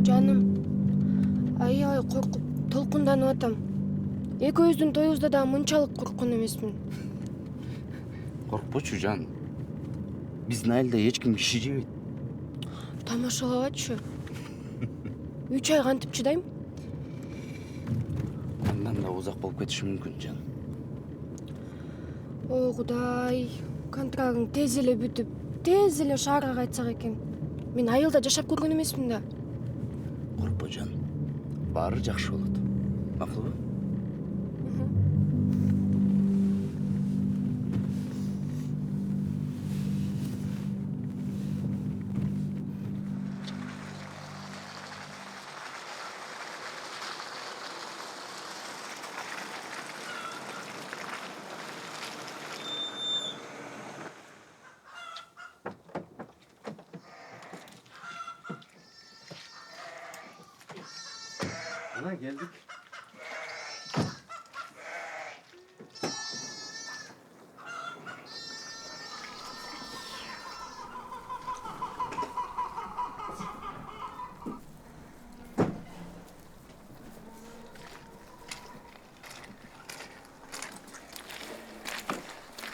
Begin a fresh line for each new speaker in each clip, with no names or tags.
Жаным, аябай коркуп толкунданып атам. Экөөбүздүн тоюбузда да мынчалык корккон эмесмин.
Коркпочу жан. Биздин айылда эч ким киши жебейт.
Тамашалабачы. 3 ай кантип чыдайм?
Андан да узак болуп кетиши мүмкүн жан.
О Кудай, контрагың тез эле бүтүп, тез эле шаарга кайтсак экен. Мен айылда жашап көргөн эмесмин да.
Коркпо жан. Баары жакшы болот. Макулбу? Ana geldik.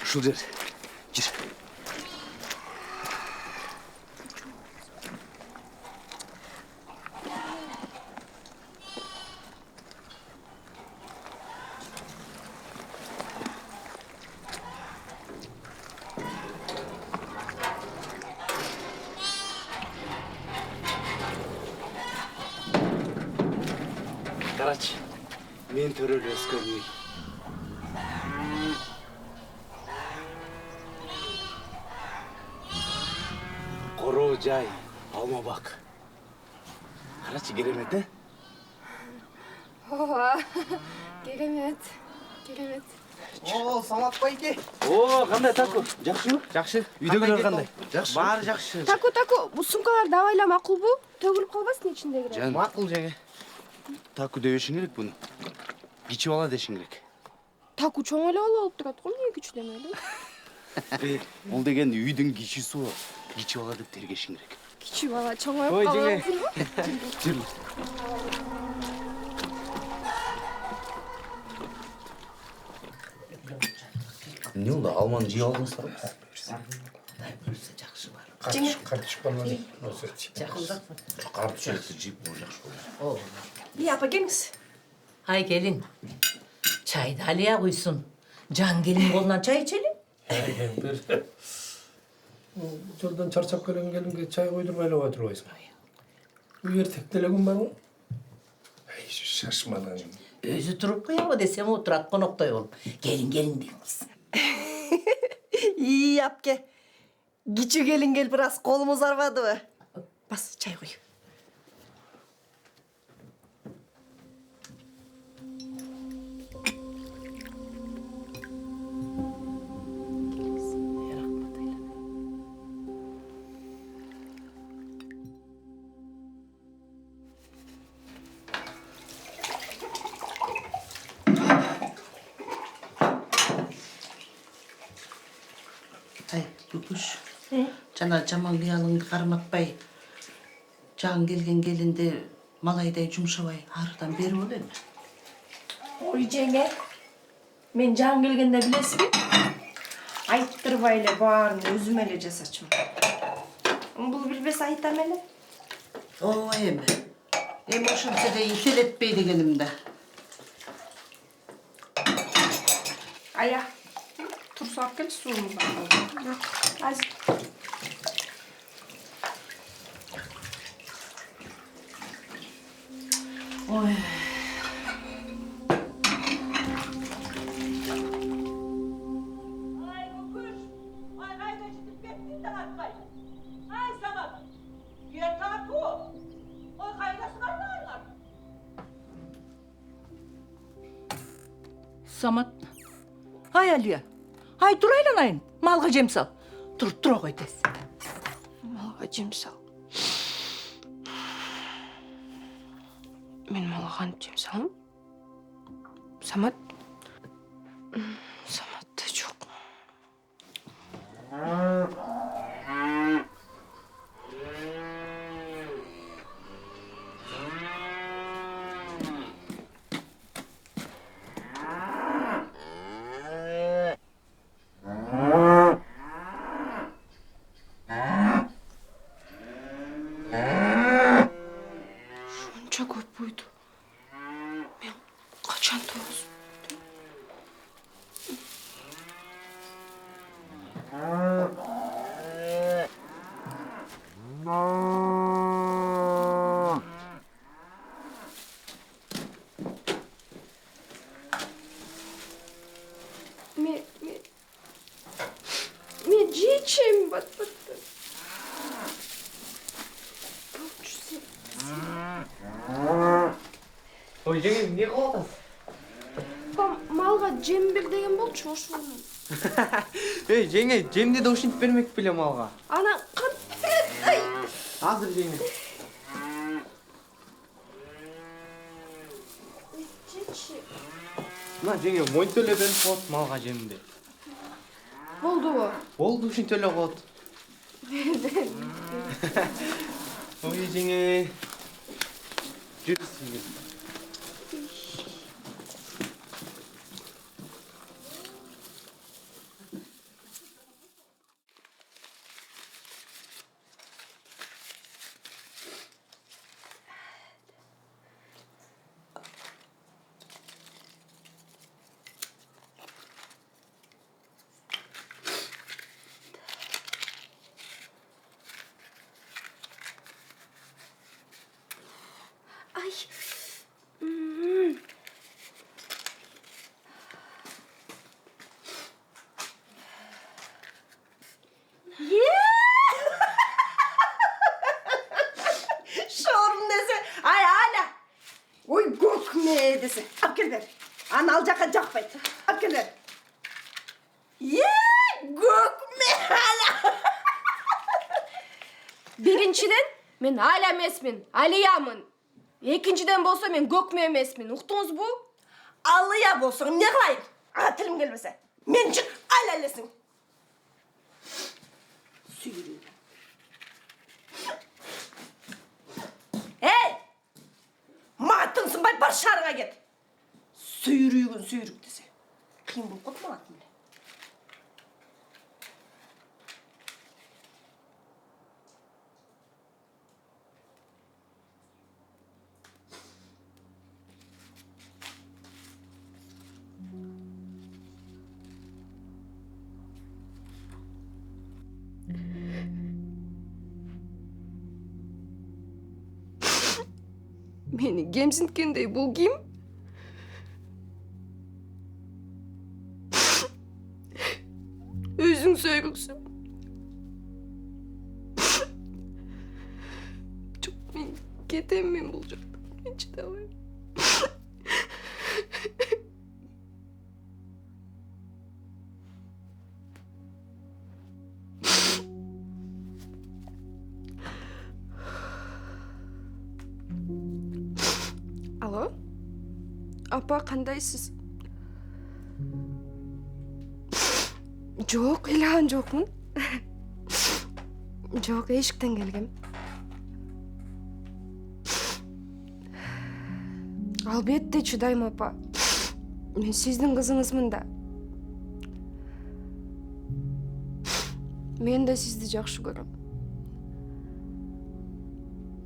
Şuraya gir. Karaç, men törölü öskön үй. Короо жай, алма бак. Карачы керемет, э?
Ооба, керемет, керемет.
О, Самат байке.
О, кандай таку? Жакшыбы?
Жакшы.
Үйдөгүлөр кандай?
Жакшы. Баары жакшы.
Таку, бул сумкалар да абайла макулбу? Төгүлүп калбасын ичиндегилер.
Жан,
Макул жеге.
таку дебешиң керек буну. Кичи бала дешиң керек.
Таку чоң эле бала болуп турат го, эмне күчү демели?
Бул деген үйдүн кичиси болот. Кичи бала деп тергешиң керек.
Кичи бала чоңоюп
Ой,
калбасын.
Жүрү. Эмне болду? Алманы жеп алдыңыздар ба?
Бөлсе жақсы бар.
Карточка болмады.
Жақындап.
Карточкасы жеп бул жакшы болду.
İyi апа келиңиз.
Ай келин. Чайды алия куйсун. Жан келин колунан чай ичели.
Жолдан чарчап келген келинге чай койдурмай эле отурбайсың. Үй эртекте эле күн барбы? Ай, шашмадан.
Өзү туруп куябы десем отурат коноктой болуп. Келин дейбиз.
İyi apke. Giçü gelin gel biraz kolumuz arvadı mı? Bas çay koy.
Ай, Юкуш. Жана жаман кыялыңды карматпай, жан келген келинди малайдай жумшабай арыдан бери бол эми.
Ой жеңе, мен жан келгенде билесизби? Айттырбай эле баарын өзүм эле жасачумун. Бул билбесе айтам эле.
Ой эми. Эми ошентсе да ителетпей дегеним да.
Ая, турсу алып келчи суумузду. Азыр.
Ой.
Ay Kukuş, ay kayda çıkıp gittin de atmayın. Ay Samat, yeter ku. Oy kaydasın atmayın.
Самат. Ай Алия. Ай тура айланайын. Малга жем сал. Туруп тура кой тез.
Малга жем сал. Мен малга кантип жем салам? Самат? Саматта жок. Şunca köp buydu. Ben kaçan toz. Me dicem, bat.
Ой, жеңем, не қылып атасыз?
Малға жем бер деген болчу ошону.
Ей, жеңе, жемде де ушинтип бермек беле малға.
Ана кантет.
Азыр жеңе.
Жечи.
Мына жеңе, монтө эле берип коет малға жемди.
Болдубу?
Болду, ушинтип эле коет. Ой, жеңе. Жүрүсүң кел.
Ay.
Şorum dese. Ay hala. Oy gök ne dese. Al gel ver. Ana alacak jakpayt. Al gel ver. Gök ne hala.
Birinciden men hala emesmin, Aliyamın. Ekинчиден болсо мен көкмө эмесмин. Уктуңузбу?
Alıya bolsun ne kılayım? Tilim gelmese. Mencik alalesin. Suyuruyum. Hey! Matınsın bay barşarına git. Suyuruk dese. Kıyım bulup kutma atın bile.
Meni gemsinткендей бул ким? Өзүң сөйлөксүң. Жок, мен кетем мен бул жакта. Мен чыдабайм. Алло? Апа, кандайсыз? Жок, ыйлаган жокмун. Жок, эшиктен келгем. Албетте чыдайм, апа. Мен сиздин кызыңызмын да. Мен да сизди жакшы көрөм.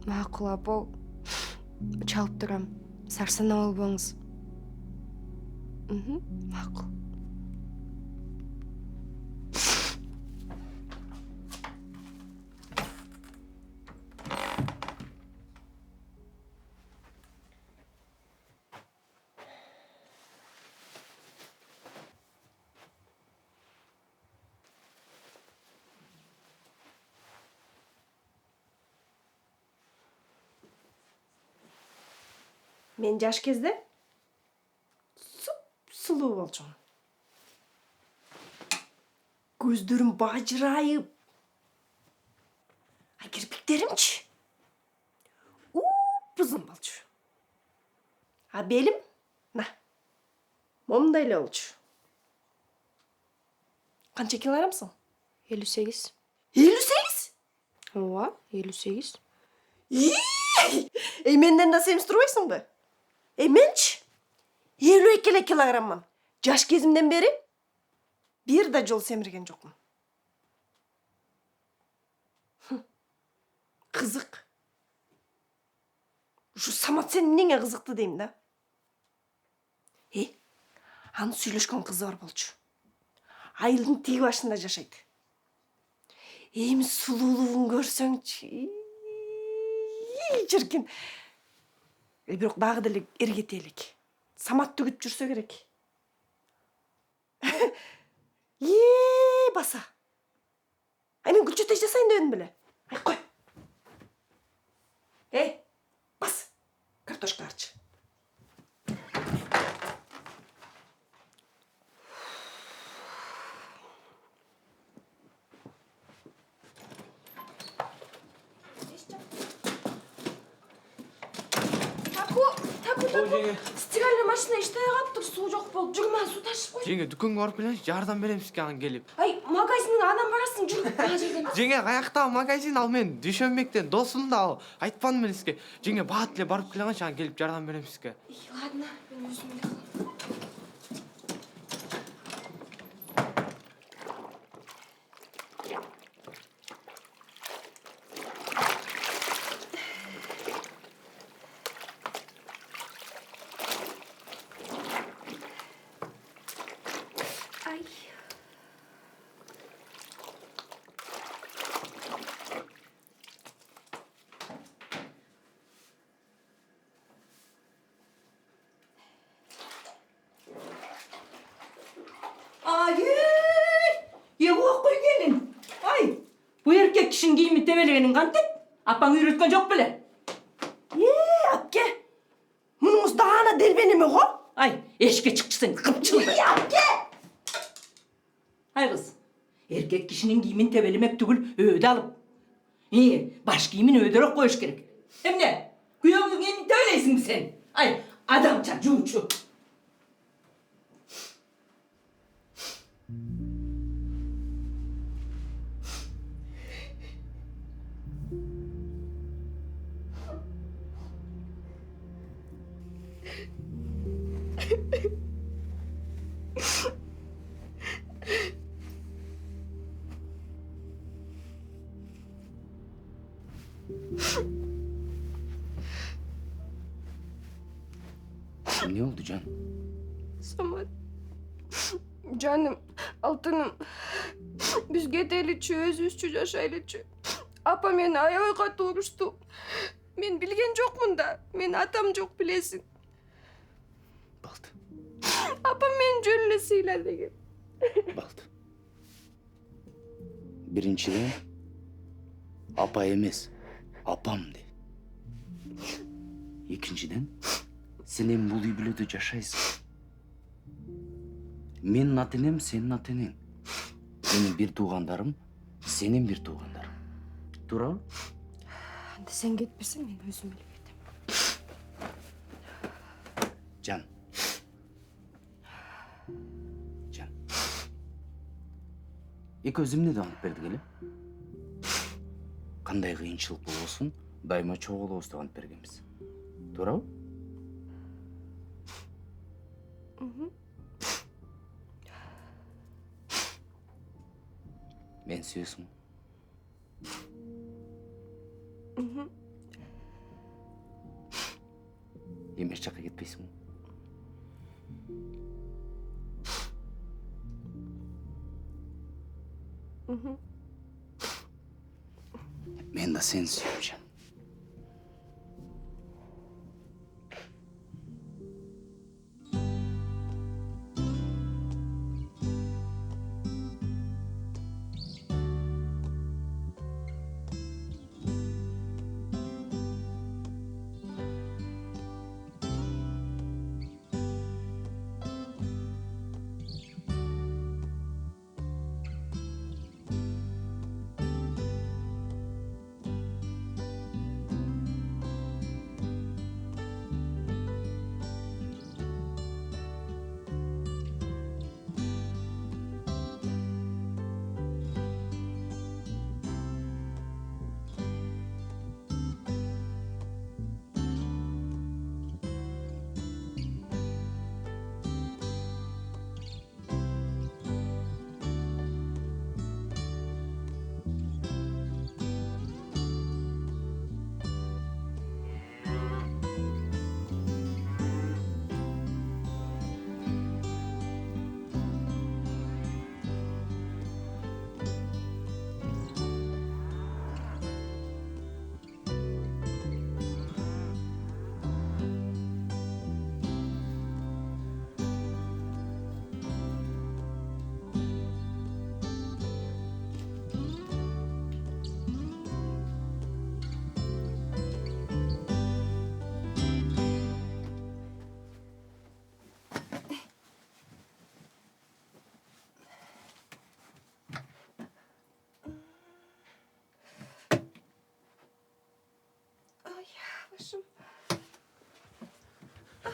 Макул, апа. Чалып турам. Сарсанап албаңыз. Макул.
Men жаш кезде сұлу болчумун. Көздөрүм бажырайып. А кирпиктеримчи упузун болчу. А белим на момундай эле болчу. Канча килограммсың?
58.
58?
Ооба, 58.
Menden de semizdir oysun bu. Menç 52 kilogramman. Jaş kezimden beri bir de jol semirgen jokmun. Kızık. Şu Samat sen nene kızıktı deyim da. Anı süйлöşkön kızı var bolçu. Ayılдын tegi başında jaşaydı. Эми сулуулугун көрсөңчү. Чиркин. Бирок дагы деле эргетелик. Саматты күтүп жүрсө керек. Баса. Ай мен күлчөтөй жасайын дедим беле. Ай кой. Бас. Картошка арчы.
Ой, жеңе.
Стиральный машина иштебей калыптыр, суу жок болуп. Жүгүр, мага суу ташып кой.
Жеңе, дүкөнгө барып келеңизчи, жардам берем сизге аны келип.
Ай, магазиндин анан барасың, жүр. Ага жерден.
Жеңе, каяктагы магазин ал мен Дүйшөнбектен досум да ал. Айтпадым беле сизге. Жеңе, баат эле барып келеңичи, аны келип жардам берем сизге.
Ладно, мен өзүм эле кылам. Ай.
Ay, yok koy gelin. Ay, bu erkek kişinin giyimi tebeleğinin kantık. Apan yürütken yok bile.
Apke. Munumuz dağına delbenimi ho.
Ay, eşke çıkçısın, kıpçıldı.
Apke.
Ay kız, erkek kişinin giyimin tebelemek tügül öğüde alıp. İyi, baş giyimin öğüderek koyuş gerek. Hem ne? Kuyağımın giyimin töyleysin mi sen? Ay, adamça, cuğuçu.
Ne oldu Can?
Samat. Canım, алтыным. Биз кетеличи, өзүбүзчү жашайлычы. Апа мени аябай катуу урушту. Мен билген жокмун да. Менин атам жок, билесиң.
Baldı.
Апам мени жөн эле сыйла деген.
Baldı. Birinciden apa emez, apam de. İkinciden sen hem bu üybülöde yaşaysın. Menin atenem senin atenen. Benim bir tuğandarım, senin bir tuğandarım. Тура?
Анда сен кетпесең, мен өзүм эле кетем.
Can. Can. Эки өзүмне да антып берди келе. Кандай кыйынчылык болбосун, дайыма чогулубуз деп антып бергенбиз. Туурабы? Мен сүйөсүң. Эми эч жакка кетпейсиңби? Мен да сени сүйөм, Жан.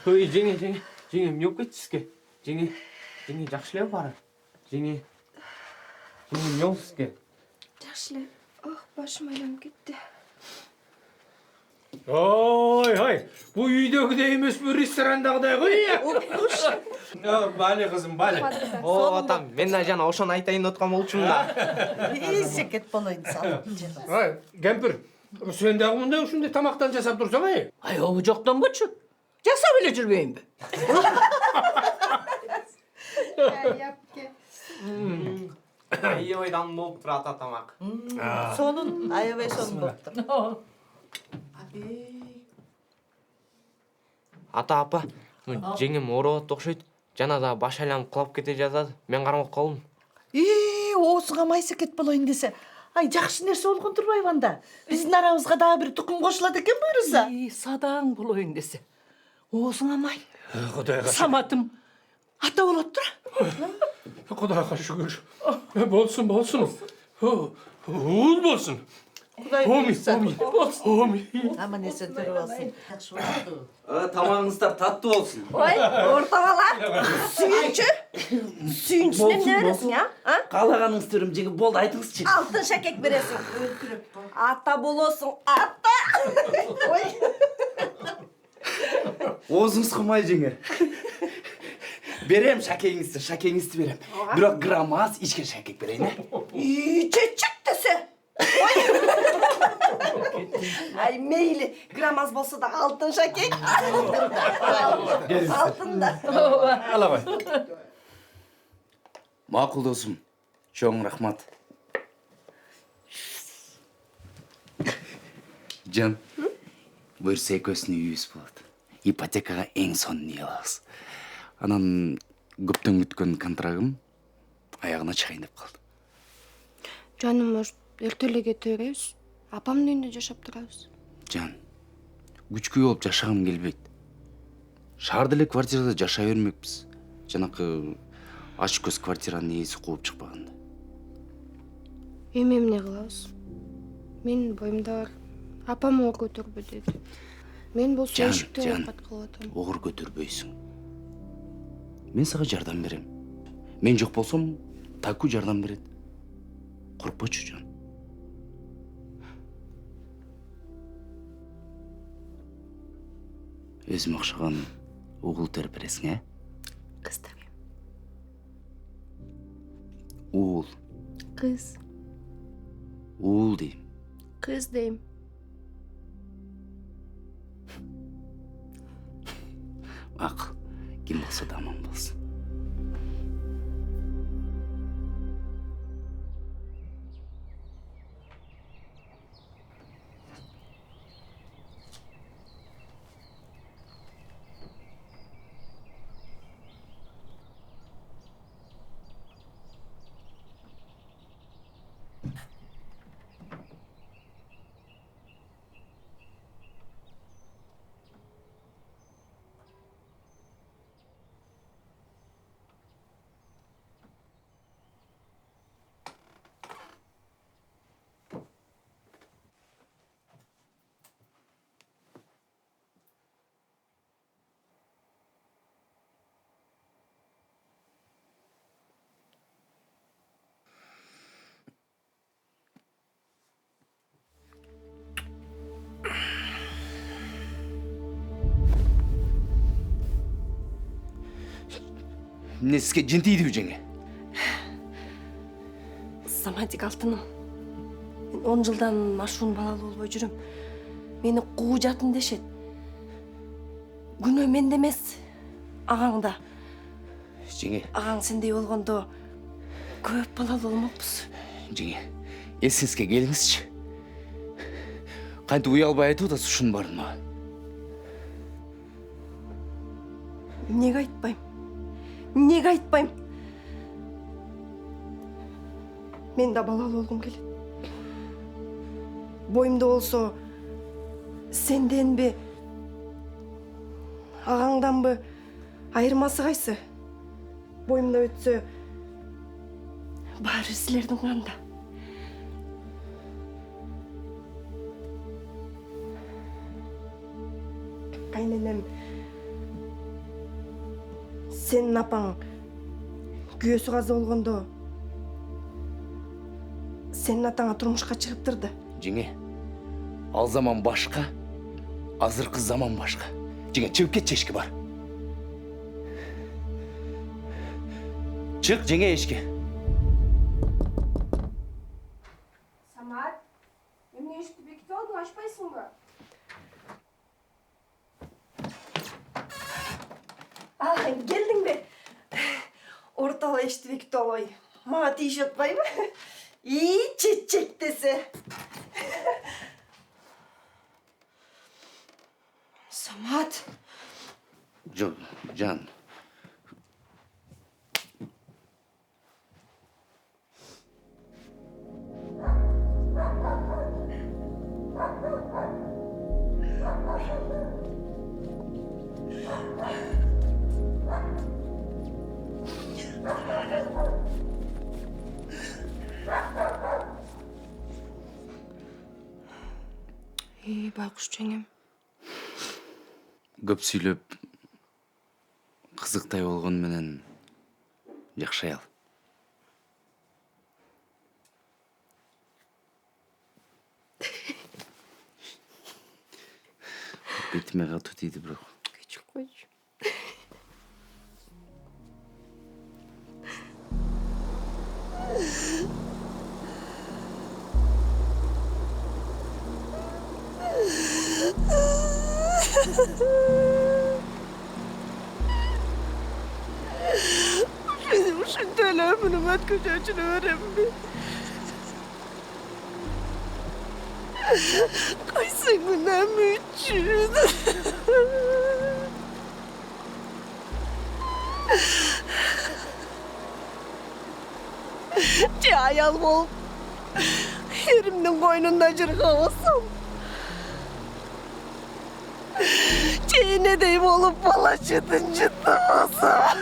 Ой, жеңе, эмне болуп кетти сизге? Жеңе жакшы эле баары. Жеңе эмне болду сизге?
Жакшы эле. Ох, башым айланып кетти.
Ой, bu үйдөгүдөй эмес, bu ресторандагыдай ғой. Бали кызым, бали.
О, атам, мен да жана ошону айтайын деп аткан болчумун да.
Шекет болойын салып.
Ай, кемпир, сен дагы мындай ушундай тамактан жасап турсаң, ай.
Ай, обу жоктонбочу. Жасап эле жүрбөйүнбү?
Аябайдан болуп турат тамак.
Сонун аябай сонун болуптур.
Ата апа, жеңем оорубат окшойт. Жана да баш айланып кулап кете жаздады. Мен кармап калдым.
Оосуңа майсекет болойын десе. Ай, жакшы нерсе болгон турбайбы анда? Биздин арабызга дагы бир тукум кошулат экен буюрса.
Садаң болоюн десе. Оозуңа май.
Кудайга
Саматым ата болот тура.
Кудайга шүгүр. Болсун. Уул болсун.
Кудай
Оми.
Аман эсен төрүп алсын. Жакшы болду.
Тамағыңыздар татты болсын.
Ой, орта бала. Сүйінші. Сүйіншісіне не бересің, а?
Қалағаныңыз түрім жеңе болды, айтыңызшы.
Алтын шәкек бересің. Ата болосың, ата. Ой.
Оозуңуз кымай жеңе. Берем шакеңизди берем. Бирок грамм аз ичкен шакек берейин,
Чечек десе. Ай, мейлі, грамм аз болса да алтын шәкек. Алтын да.
Алабай.
Макул досум. Чоң рахмат. Жан, буюрса экөөсүнүн үйүбүз болот. Ипотекага эң сонун ие алабыз. Анан көптөн күткөн контрагым аягына чыгайын деп калды.
Жаным, может, эрте эле кете беребиз? Апамдын үйүндө жашап турабыз.
Жан, күчкү болуп жашагым келбейт. Шаарда эле квартирада жашай бермекпиз. Жанакы ач көз квартиранын ээси кууп чыкпаганда.
Эми эмне кылабыз? Менин боюмда бар. Апам оор көтөрбө деди. Мен болсо
Жан,
эшикте оокат кылып атам.
Оор көтөрбөйсүң. Мен сага жардам берем. Мен жок болсом, Таку жардам берет. Коркпочу, Жан. Өзүмө окшогон угул төрүп бересиң,
Кыз таби.
Уул,
Кыз.
уул дейм.
Кыз дейм.
Акыл, ким болсо да аман болсун. Эмне сизге жентийдиби жеңе?
Саматик алтыным. Мен 10 жылдан ашуун балалуу болбой жүрөм. Мени куу жатын дешет. Күнөө менде эмес, агаңда.
Жеңе,
Агаң сендей болгондо көп балалуу болмокпуз.
жеңе, эсиңизге келиңизчи. Кантип уялбай айтып атасыз ушунун баарын мага?
Эмнеге айтпайм? Эмнеге айтпайм? Мен да балалуу болгум келет. Боюмда болсо сенденби, агаңданбы айырмасы кайсы? Боюмда өтсө баары силердин канда. Кайненем
Senin apaң күйөөсү каза болгондо senin атаңа турмушка чыгыптырды.
Жеңе, ал заман башка, азыркы заман башка. Жеңе, чыгып кетчи эшикке бар. Чык, жеңе, эшикке.
Самат, эмне эшикти бекитип алдың, ачпайсыңбы? Келдиң бе? Ортала эшикти бекитип албай. Мага тийишип атпайбы? Чечек десе. Самат.
Жок, жан.
Байкуш жеңем.
Көп сүйлөп, кызыктай болгон менен жакшай ал. Бетиме катуу тийди бирок.
Кечип койчу. Benim ушундай эле өмүрүм өткөрүү үчүн өрөмбү. Кайсы күнөм үчүн. Же аял болуп эримдин койнунда жыргабасам. Же энедей болуп бала жытын жытабасам.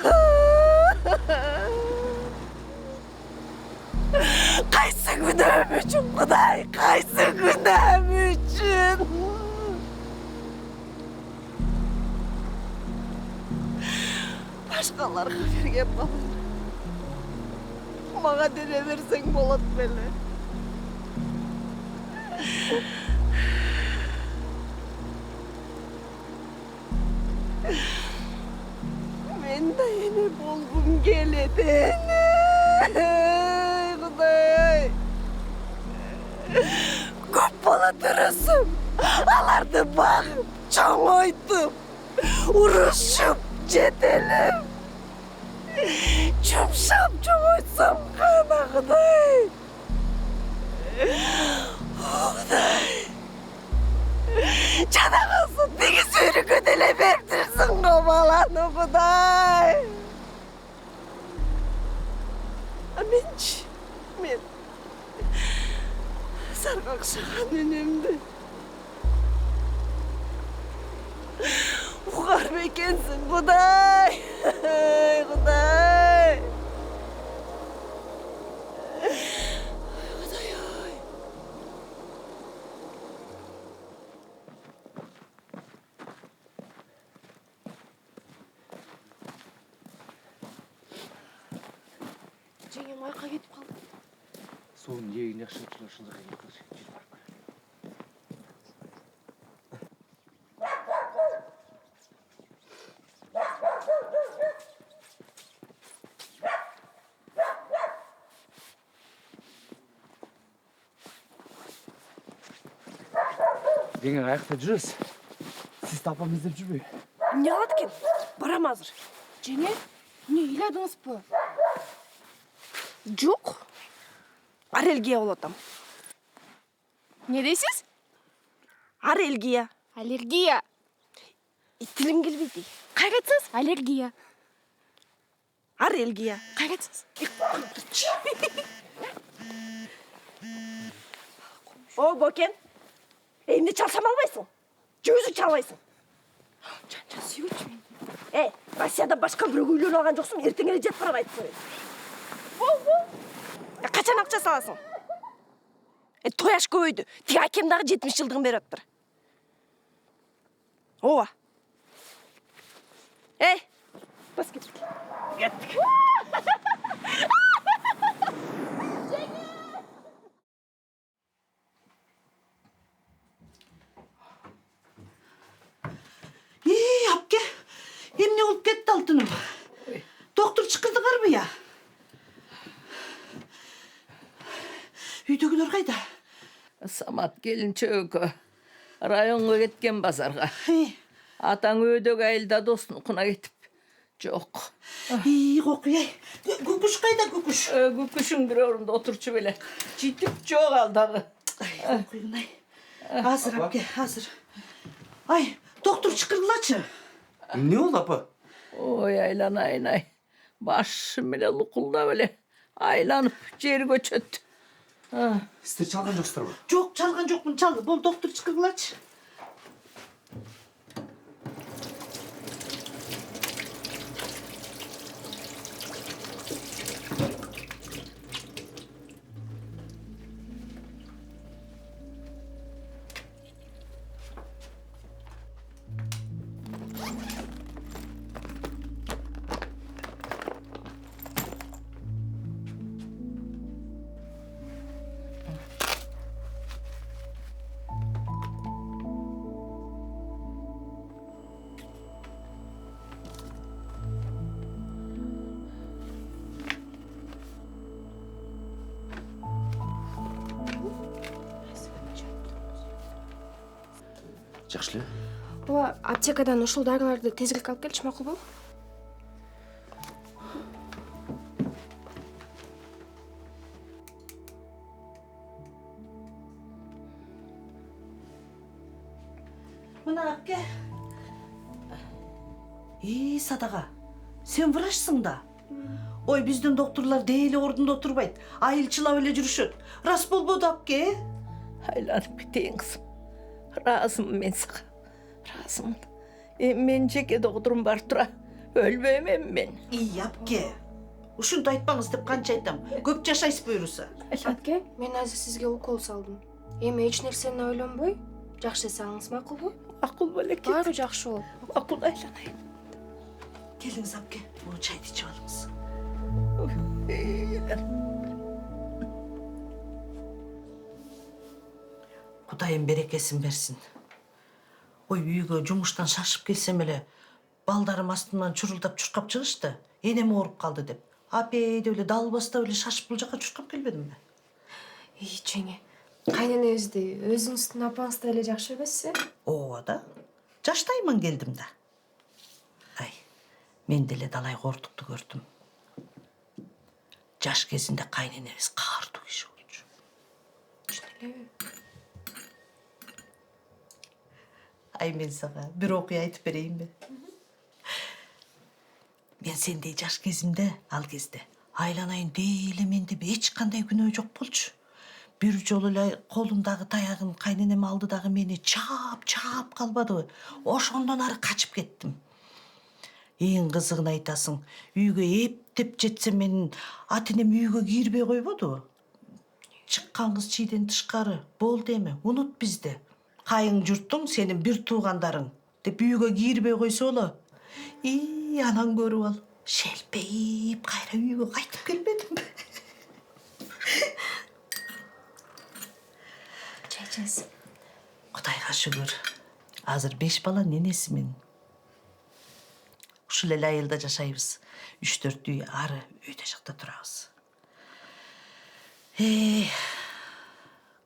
Кайсы күнөм үчүн, Кудай, кайсы күнөм үчүн? Башкаларга берген баланы мага деле берсең болот беле. Мен да эне болгум келет эне. Кудай. Көп бала төрөсөм, аларды багып, чоңойтуп, урушуп, жетелеп. Чумшап чоңойтсам гана, Кудай. Кудай. Жана калсын, тегиз өрүккө деле бериптирсиң го баланы, Кудай. А менчи, мен саргакшаган энемди угар бекенсиң, Кудай. Кудай. Кудай ой. Жеңем айка кетип калды.
Суун жегин жакшырып ушундай кылыш жер бар. Жеңе аякта жүрөсүз. Сиз тапам издеп жүрбөй.
Эмне кылат экен? Барам азыр. Жеңе, эмне ыйладыңызбы? Жок. Аллергия болуп атам.
Не дейсіз?
Аллергия.
Аллергия.
Тилим келбейт.
Қайратсыз? Аллергия.
Аллергия.
Қайратсыз?
О, Бокен. Эмне чалсам албайсың? Жүзү чалбайсың.
Жан сүйгүчү мен.
Россияда башка бирөөгө үйлөнүп алган жоксуң, эртең эле жетип барып айтып коеюн. Качан акча саласың? Тояш көбөйдү. Тиги акем дагы 70 жылдыгын берип атыптыр. Ооба. Бас кеттік.
апке, эмне болуп кетти алтыным? Доктор чакырдыңарбы я? Үйдөгүлөр кайда?
Самат келинчегі районға кеткен базарға. Атаң өйдегі айылда досыныкына кетіп. Жоқ.
Кокуй, күкүш кайда күкүш?
Күкүшүң бір орында отырчу беле. Жетіп жоқ алдағы.
Кокуйнай. Азыр апке, азыр. Ай, доктор чакыргылачы.
Эмне болду, апа?
Ой, айланайын-ай. Башым беле лукулда беле. Айланып жер көчөт.
Сиздер чалган жоксуздарбы?
Жок, чалган жокмун, чалды. Бол доктор чакыргылачы.
Жакшы эле.
Ооба, аптекадан ушул дарыларды тезирээк алып келчи макулбу?
Мына апке. Садага, сен врачсың да. Ой, биздин докторлар дейли ордунда отурбайт. Айылчылап эле жүрүшөт. Рас болбоду апке?
Айланып кетейин кызым. Разымын мен сага. Разымын. Мен жеке докторум бар тура. Өлбөймөн мен.
Апке. Ушунду айтпаңыз деп канча айтам. Көп жашайсыз буюрса.
Апке, мен азыр сизге укол салдым. Эми эч нерсени ойлонбой, жакшы эсеңиз макулбу?
Макул белек.
Баары жакшы болот.
Макул айланайын.
Келиңиз апке, бул чайды ичип алыңыз. Кудайым берекесин берсин. Ой, үйгө жумуштан шашып келсем эле, балдарым астымдан чурулдап чуркап чыгышты. Энем ооруп калды деп. Апей деп эле далбастап эле шашып бул жака чуркап келбедимби?
Жеңе, кайненебизди өзүңүздүн апаңыздай эле жакшы эмессиз?
Ооба да. Жаштайман келдим да. Ай, мен деле далай кортукту көрдүм. Жаш кезинде кайненебиз каардуу киши болчу.
Чын элеби?
Ай, мен сага бир окуя айтып берейинби? Мен сендей жаш кезимде, ал кезде айланайын дейли менде эч кандай күнөө жок болчу. Бир жолу эле колундагы таягын кайненем алды дагы мени чаап калбадыбы. Ошондон ары качып кеттим. Эң кызыгын айтасың, үйгө эптеп жетсем менин ата-энем үйгө кирбей койбоду. Чыккан кыз чийден тышкары, болду эми, унут бизди. Кайың журттуң сенин бир туугандарың деп үйгө кирбей койсо эле. Анан көрүп ал. Шелпейип кайра үйгө кайтып келбедим.
Чай ичесиз?
Кудайга шүгүр. Азыр 5 баланын энесимин. Ушул эле айылда жашайбыз. 3-4 үй ары өйдө жакта турабыз.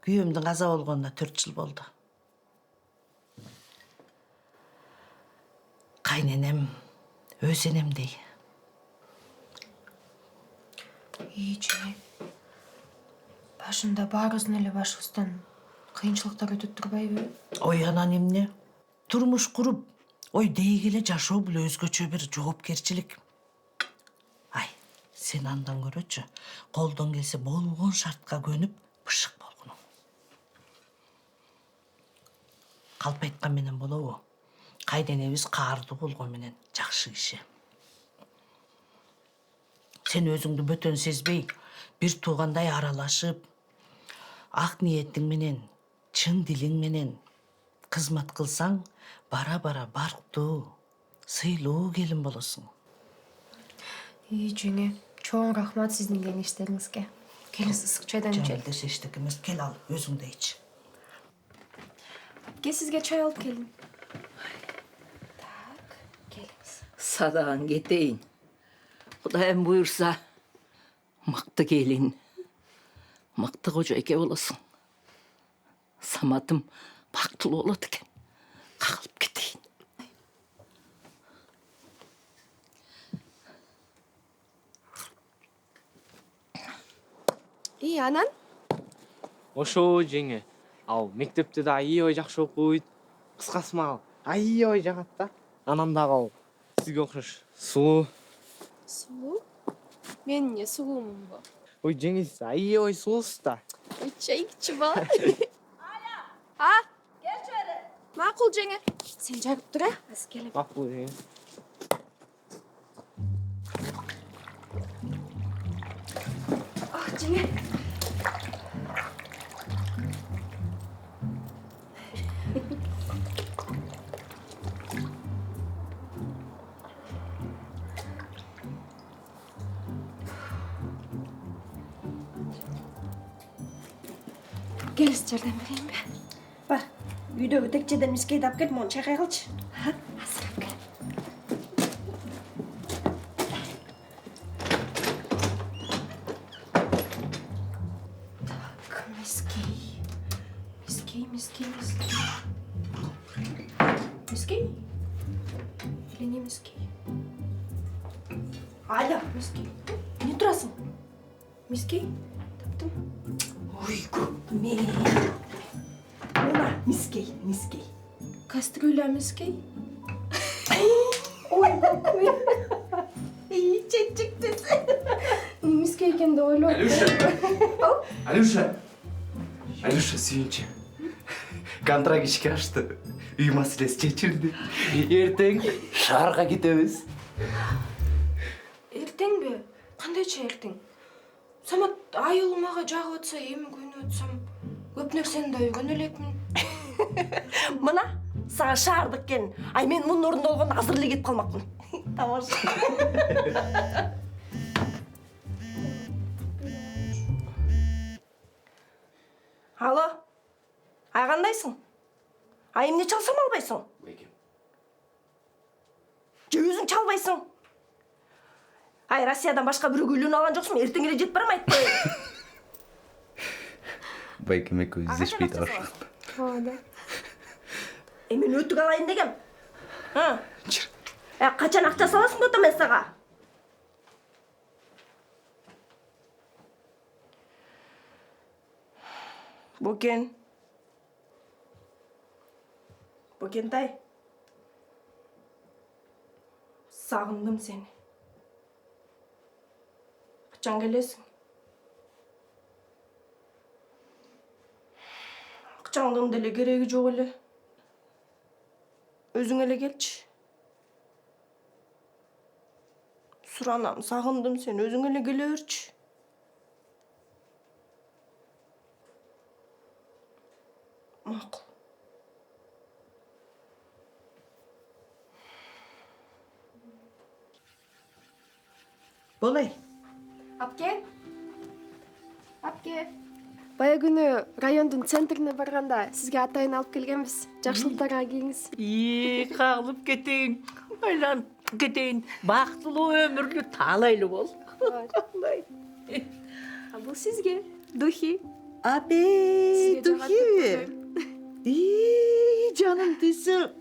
Күйөөмдүн каза болгонуна 4 жыл болду. Кайненем өз энемдей.
Жеңе, башында баарыбыздын эле башыбыздан кыйынчылыктар өтүп турбайбы?
Ой, анан эмне? Турмуш куруп, ой дейгиле жашоо бул өзгөчө бир жоопкерчилик. Ай, сен андан көрөчү, колдон келсе болгон шартка көнүп, бышык болгону. Калп айткан менен болобу? Кайненебиз каардуу болгон менен жакшы киши. Сен өзүңдү бөтөн сезбей, бир туугандай аралашып, ак ниетиң менен, чын дилиң менен кызмат кылсаң, бара-бара барктуу, сыйлуу келин болосуң.
жеңе, чоң рахмат сіздің кеңештеріңізге. Келіңіз ысық чайдан ішелік.
Жамилдеш эчтеке эмес, кел ал, өзүң да ич.
Ке сізге чай алып келдім. Так, келіңіз.
Садағын кетейін. Құдайым бұйырса, мықты келін, мықты қожайке боласың. Саматым бақтылы болады екен. Қағылып кетейін.
Анан?
ошо жеңе. Ал мектепте да аябай жакшы окуйт. Кыскасы мага аябай жагат да. Анан дагы ал сизге окшош сулуу.
Сулуу? Мен не сулуумун бу?
Ой, жеңе сиз аябай сулуусуз да.
Ой, чай кичи ба? А? Келчи бери. Макул жеңе. Сен жагып тур, аз келем.
Макул жеңе.
Жеңе. Келіс жардам берейін бе?
Бар, үйдегі текчеден мискейді алып келіп, оны чайқай қалшы.
Асырап кел. Так, мискей. Мискей. Мискей? Или не мискей?
Аля,
Мискей. Не тұрасың? Мискей? Таптым.
ойгу, мен. Мына, мискей.
Кастрюля мискей? Мискей екенді ойлап.
Алюша, сүйінші. Контракт ішке ашты. Үй маселесі шешілді. Ертең шарға кетеміз.
Ертең бе? Қандайша ертең? Самат айылымаға жағы өтсе, емі көйні өтсем, көп нәрсені да үйген өлекмін.
Мына, саға шаардық кен. Ай, мен мұның орында олған азырлы кетіп қалмақпын. Тамаша. Алло, ай қандайсың? Ай, емне çalсам албайсың? Же өзің çalбайсың? Ай, Россиядан башқа бір үйлен алған жоқсың, ертең келе жетіп барам айтпай.
Байкеме көздеспей таршық.
Да.
Мен өтік алайын дегем. Қачан ақша саласың дота мен саға? Бөкентай. Сағындым сені. Қачан келесің? Ақчаңдың деле керегі жоқ еле. Өзің еле келші. Сұранам, сағындым сен, өзің еле келе өрші. Мақұл.
Болай.
Апке? Бая күні райондың центріне барғанда сізге атайын алып келгенбіз. Жақшылықтарға келіңіз.
Қағылып кетейін. Айланып кетейін. Бақтылы өмірлі талайлы бол.
Бұл сізге духи.
Абе, духи. Жаным десе,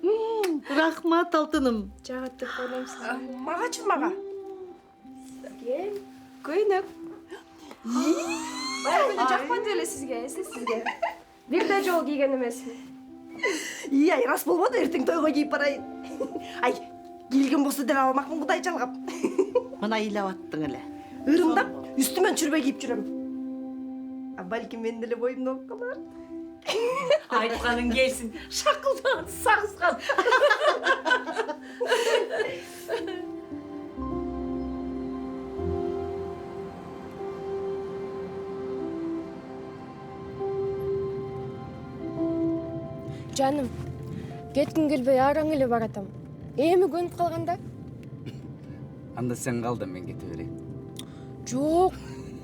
рахмат алтыным.
Жағат деп ойлаймын сізге.
Мағачы маға?
Сізге көйнек. Бая күні жақпады еле сізге, сізге. Бірде жол киген емеспін.
Ай, рас болмады, ертең тойға кейіп барайын. Ай, келген болса дәл алмақпын құдай жалғап.
Мына илап аттың әлі.
Үрімдап, үстімен чүрбей кейіп жүрем. Бәлкім мен ділі бойымды олып қалар.
Айтқаның келсін. Шақылдан сағызған.
Жаным, кеткім келбей араң еле баратам. Емі көніп қалғанда?
Анда сен кал да мен кете берейин.
Жок,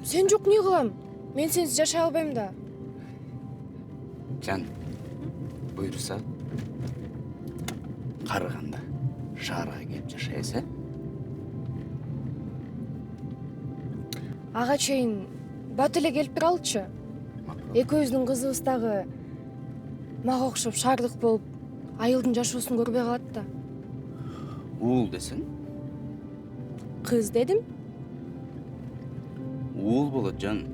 сен жок не кылам? Мен сенсиз жашай албайм да.
Жан, буйруса карыганда шаарга келип жашайсыз,
Ага чейин бат эле келип туралычы. Экөөбүздүн кызыбыз дагы мага окшоп шаардык болуп, айылдын жашоосун көрбөй калат да.
Уул десең,
Кыз дедим,
уул болот жан.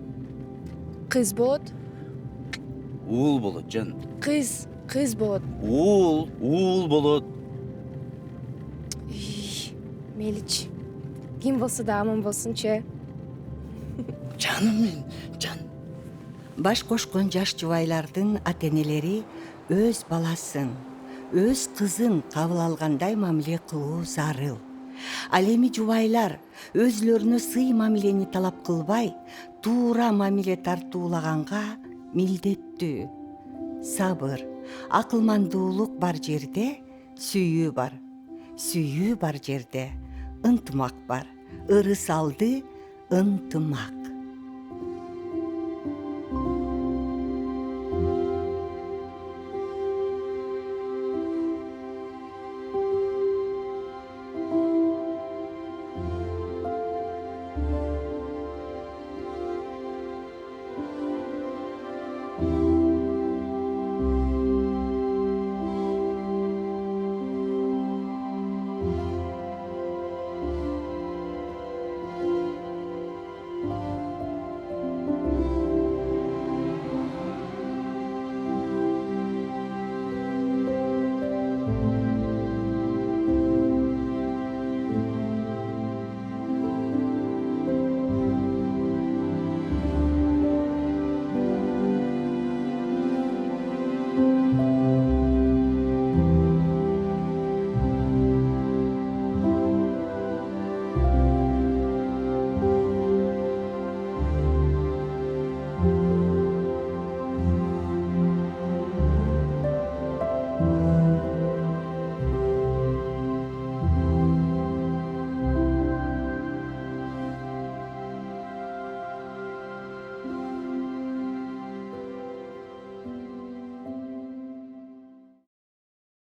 кыз болот.
Уул болот жан.
Кыз болот.
Уул болот.
Мейличи. Ким болсо да аман болсунчу.
Жаным мен, жан.
Баш кошкон жаш жубайлардын ата-энелери өз баласын, өз кызын кабыл алгандай мамиле кылуу зарыл. Ал эми жубайлар өзлөрүнө сый мамилени талап кылбай, туура мамиле тартуулаганга милдеттүү. Сабыр, акылмандуулук бар жерде сүйүү бар. Сүйүү бар жерде ынтымак бар. Ырыс алды ынтымак.